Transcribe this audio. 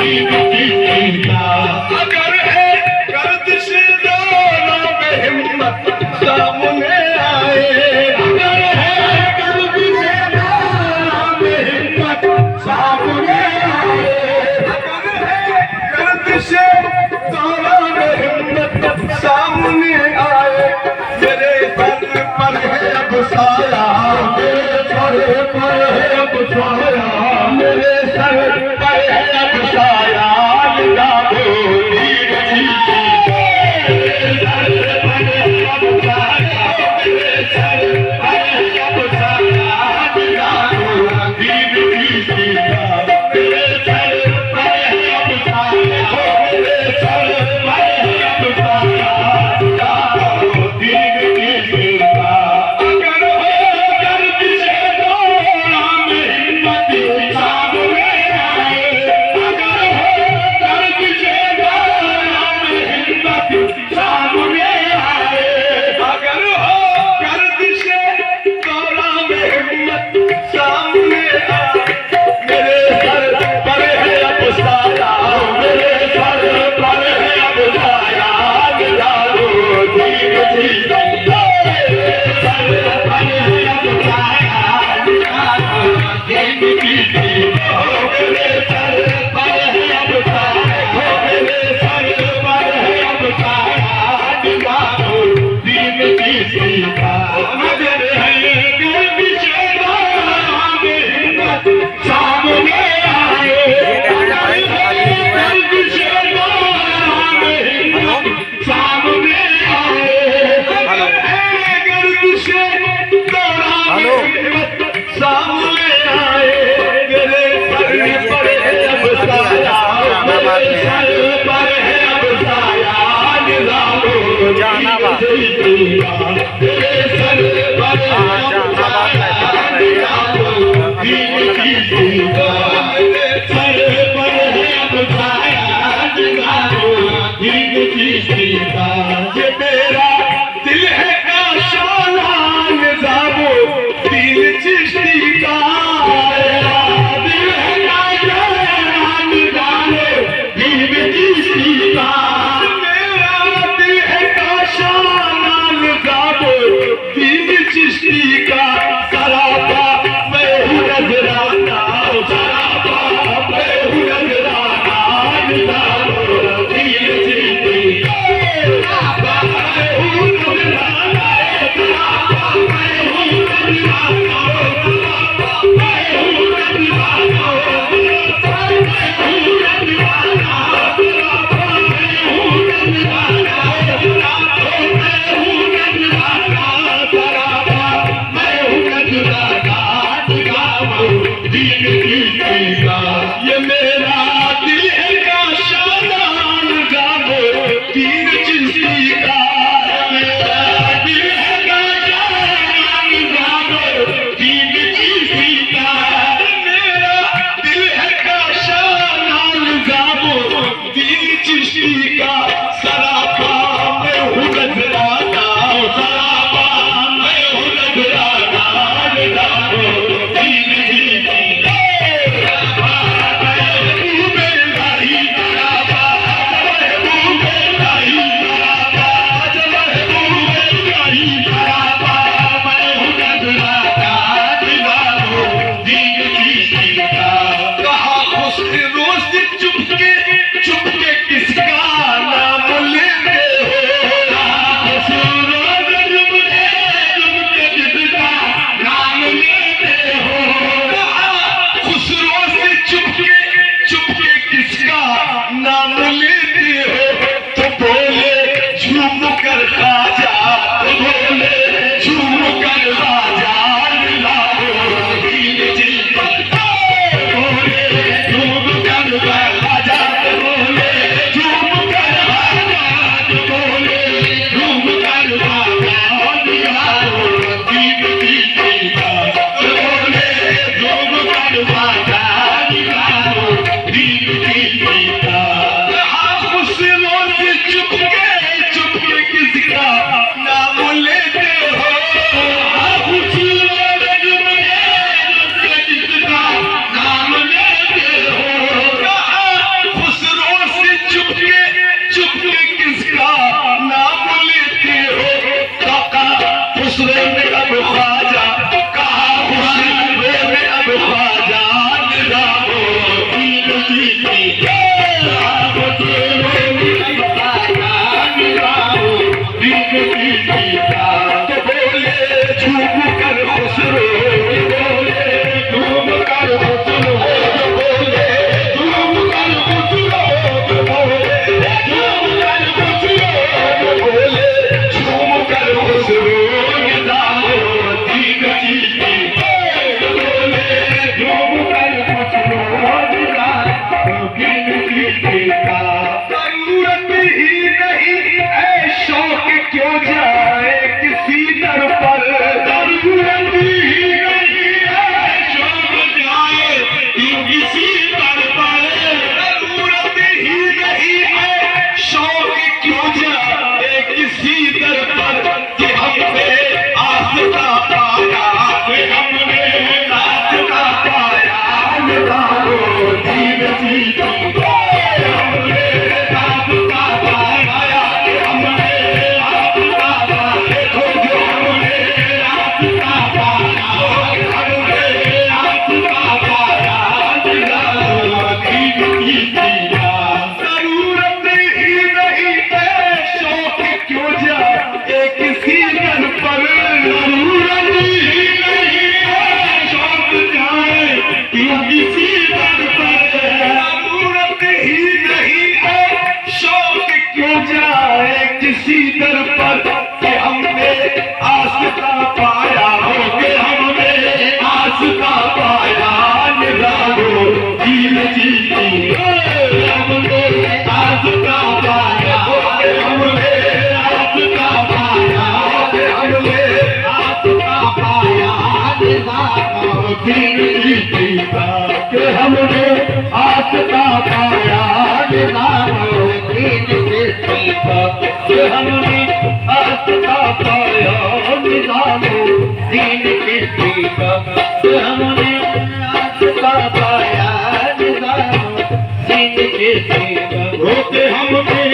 दीन की का। अगर है गर्दिश दौरों में हिम्मत सामने आए, अगर है गर्दिश दौरों में हिम्मत सामने आए, अगर है गर्दिश दौरों में हिम्मत सामने आए, मेरे सर पर है अब साया, मेरे सर पर है अब साया, मेरे सर पर है अब साया, निगाहो दीन की का। मेरे सर पर है अब साया, मेरे सर पर है अब साया, निगाहो दीन की का। मेरे सर पर है अब साया, मेरे सर पर है अब साया, निगाहो दीन की का। अगर हो गर्दिश दौरों में हिम्मत सामने आए, अगर हो गर्दिश दौरों में हिम्मत सामने आए, अगर हो गर्दिश दौरों में हिम्मत सामने आए, मेरे सर पर है अब साया, मेरे सर पर है अब साया, निगाहो दीन की का। मेरे सर पर है अब साया, निगाहो दीन की का। मेरे सर पर है अब साया, मेरे सर पर है अब साया, निगाहो दीन की का। अगर है गर्दिश दौरों में हिम्मत सामने आए, अगर है गर्दिश दौरों में हिम्मत सामने आए, अगर है गर्दिश दौरों में हिम्मत सामने आए, मेरे सर पर है अब साया, मेरे सर पर है अब साया, निगाहो दीन की का। मेरे सर पर है अब साया, निगाहो दीन की का। मेरे सर पर है अब साया, निगाहो दीन की का। ये मेरा दिल है आशाना निज़ामो दीन चिश्ती का, मेरा दिल है आशाना निज़ामो दीन चिश्ती का, मेरा दिल है आशाना निज़ामो दीन चिश्ती का। सरापा मैं हूँ नजराना, सरापा मैं हूँ नजराना, निज़ामो दीन चिश्ती का। सरापा मैं हूँ नजराना, सरापा मैं हूँ नजराना, सरापा मैं हूँ नजराना, सरापा मैं हूँ नजराना, सरापा मैं हूँ नजराना, सरापा मैं हूँ नजराना, सरापा मैं हूँ नजराना, निगाहो दीन की का। ये मेरा दिल है आशाना निज़ामो दीन चिश्ती का, मेरा दिल है आशाना निज़ामो दीन चिश्ती का, मेरा दिल है आशाना निज़ामो दीन चिश्ती का। सरापा मैं हूँ नजराना, सरापा मैं हूँ नजराना, निगाहो दीन की का। सरापा महबूब इलाही, सरापा महबूब इलाही, सरापा महबूब इलाही, सरापा मैं हूँ नजराना, निगाहो दीन की का। कहा खुसरो से चुपके चुपके किसका नाम लेते हो, कहा खुसरो से चुपके चुपके किसका नाम लेते हो, कहा खुसरो से चुपके चुपके किसका नाम लेते हो। तो बोले झूम कर खाजा, तो बोले झूम कर खाजा, निगाहो दीन की का। बोले झूम कर खाजा, क्यों जाए किसी दर पर, जरूरत ही नहीं है शौक जाए किसी दर पर, जरूरत ही नहीं है शौक क्यों जाए किसी दर पर, कि हमने आस्था पाया, कि हमने आस्था पाया, निभाओ दीन जीती, हमने आस्था पाया, हमने आस्था पाया, देखो जो हमने आस्था पाया, हमने आस्था पाया, निभाओ दीन जीती, जरूरत ही नहीं है शौक क्यों जाए किसी दर पर, जरूरत ही नहीं है शौक जाए किसी दर पर, जरूरत ही नहीं है शौक क्यों जाए किसी दर पर, कि हमने आस्था पाया हो, कि हमने आस्था पाया, निभाओ दीन जीती, हमने आस्था पाया, हमने आस्था पाया, हमने आस्था पाया, निभाओ दीन जीती, कि हमने आस्था पाया, निभाओ दीन जीती, कि हमने आस्था पाया, निभाओ दीन जीती, कि हमने आस्था पाया, निभाओ दीन जीती, होके हमने